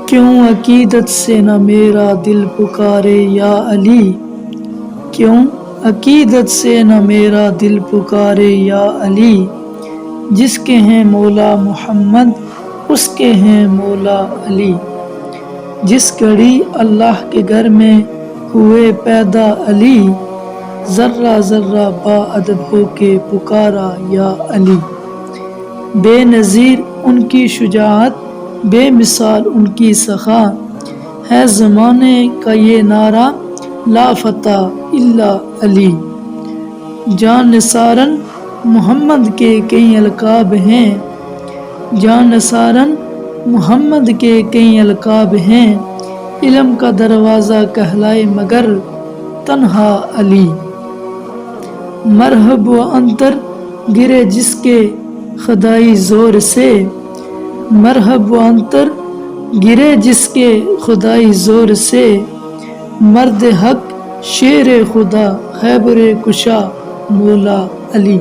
کیوں عقیدت سے نہ میرا دل پکارے یا علی، کیوں عقیدت سے نہ میرا دل پکارے یا علی، جس کے ہیں مولا محمد اس کے ہیں مولا علی، جس گھڑی اللہ کے گھر میں ہوئے پیدا علی، ذرہ ذرہ با ادب ہو کے پکارا یا علی۔ بے نظیر ان کی شجاعت، بے مثال ان کی سخا، ہے زمانے کا یہ نعرہ لا فتیٰ الا علی۔ جاں نثارن محمد کے کئی القاب ہیں، جاں نثارن محمد کے کئی القاب ہیں، علم کا دروازہ کہلائے مگر تنہا علی۔ مرحب و عنتر گرے جس کے خدائی زور سے، مرحب و عنتر گرے جس کے خدائی زور سے، مرد حق شیر خدا خیبر کشا مولا علی۔